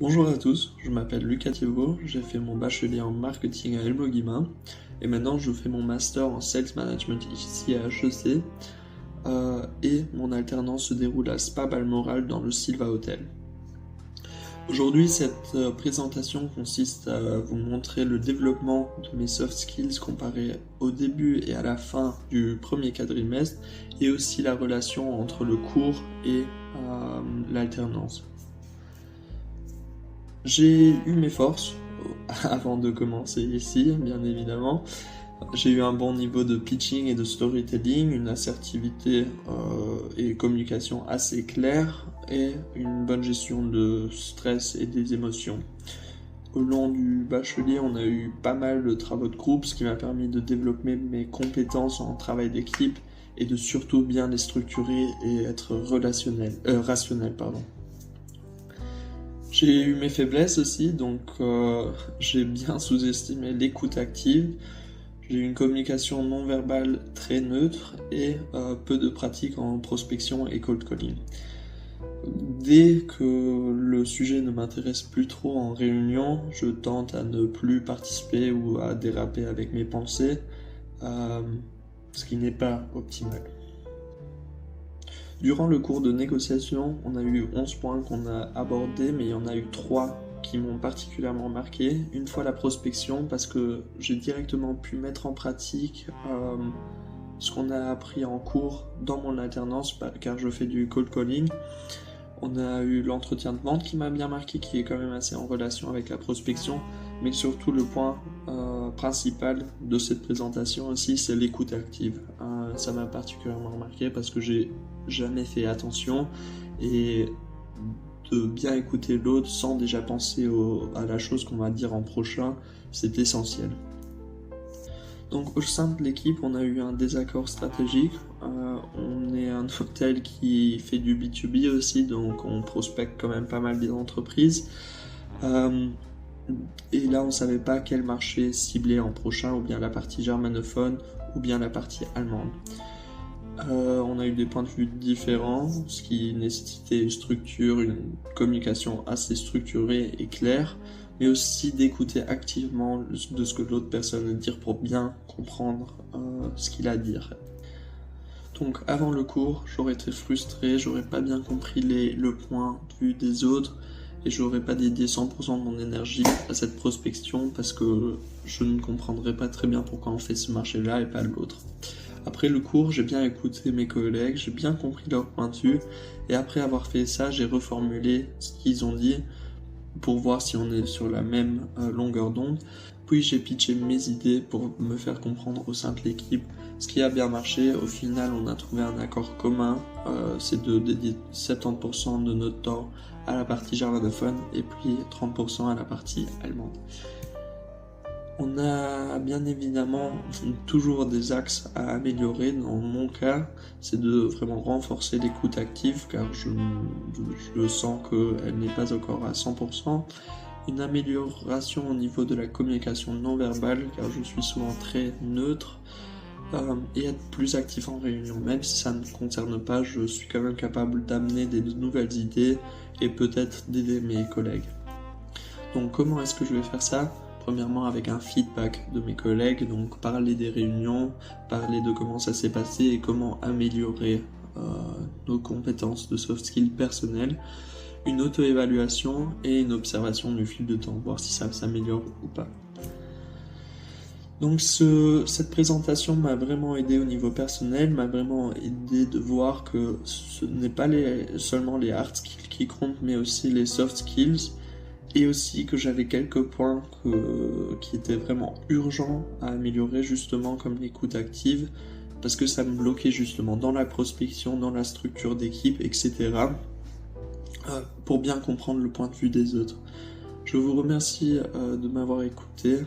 Bonjour à tous, je m'appelle Lucas Thiebaud, j'ai fait mon bachelier en marketing à Elmo-Guimain et maintenant je fais mon master en sales management ici à HEC et mon alternance se déroule à Spa-Balmoral dans le Silva Hotel. Aujourd'hui, cette présentation consiste à vous montrer le développement de mes soft skills comparé au début et à la fin du premier quadrimestre et aussi la relation entre le cours et l'alternance. J'ai eu mes forces avant de commencer ici, bien évidemment. J'ai eu un bon niveau de pitching et de storytelling, une assertivité et communication assez claire et une bonne gestion de stress et des émotions. Au long du bachelier, on a eu pas mal de travaux de groupe, ce qui m'a permis de développer mes compétences en travail d'équipe et de surtout bien les structurer et être rationnel. J'ai eu mes faiblesses aussi, donc j'ai bien sous-estimé l'écoute active. J'ai eu une communication non verbale très neutre et peu de pratique en prospection et cold calling. Dès que le sujet ne m'intéresse plus trop en réunion, je tente à ne plus participer ou à déraper avec mes pensées, ce qui n'est pas optimal. Durant le cours de négociation, on a eu 11 points qu'on a abordés, mais il y en a eu 3 qui m'ont particulièrement marqué. Une fois la prospection, parce que j'ai directement pu mettre en pratique ce qu'on a appris en cours dans mon alternance, car je fais du cold calling. On a eu l'entretien de vente qui m'a bien marqué, qui est quand même assez en relation avec la prospection, mais surtout le point principal de cette présentation aussi, c'est l'écoute active. Ça m'a particulièrement marqué parce que j'ai jamais fait attention et de bien écouter l'autre sans déjà penser à la chose qu'on va dire en prochain, c'est essentiel. Donc au sein de l'équipe, on a eu un désaccord stratégique. On est un hôtel qui fait du B2B aussi, donc on prospecte quand même pas mal des entreprises. Et là, on ne savait pas quel marché cibler en prochain, ou bien la partie germanophone, ou bien la partie allemande. On a eu des points de vue différents, ce qui nécessitait une structure, une communication assez structurée et claire, mais aussi d'écouter activement de ce que l'autre personne veut dire pour bien comprendre ce qu'il a à dire. Donc avant le cours, j'aurais été frustré, j'aurais pas bien compris le point de vue des autres et j'aurais pas dédié 100% de mon énergie à cette prospection parce que je ne comprendrais pas très bien pourquoi on fait ce marché-là et pas l'autre. Après le cours, j'ai bien écouté mes collègues, j'ai bien compris leur point de vue et après avoir fait ça, j'ai reformulé ce qu'ils ont dit pour voir si on est sur la même longueur d'onde. Puis j'ai pitché mes idées pour me faire comprendre au sein de l'équipe ce qui a bien marché. Au final, on a trouvé un accord commun, c'est de dédier 70% de notre temps à la partie germanophone et puis 30% à la partie allemande. On a bien évidemment toujours des axes à améliorer. Dans mon cas, c'est de vraiment renforcer l'écoute active car je sens qu'elle n'est pas encore à 100%. Une amélioration au niveau de la communication non verbale car je suis souvent très neutre et être plus actif en réunion. Même si ça ne me concerne pas, je suis quand même capable d'amener des nouvelles idées et peut-être d'aider mes collègues. Donc comment est-ce que je vais faire ça ? Premièrement avec un feedback de mes collègues, donc parler des réunions, parler de comment ça s'est passé et comment améliorer nos compétences de soft skills personnelles, une auto-évaluation et une observation du fil de temps, voir si ça s'améliore ou pas. Donc cette présentation m'a vraiment aidé au niveau personnel, m'a vraiment aidé de voir que ce n'est pas seulement les hard skills qui comptent, mais aussi les soft skills. Et aussi que j'avais quelques points qui étaient vraiment urgents à améliorer, justement comme l'écoute active, parce que ça me bloquait justement dans la prospection, dans la structure d'équipe, etc. Pour bien comprendre le point de vue des autres. Je vous remercie de m'avoir écouté.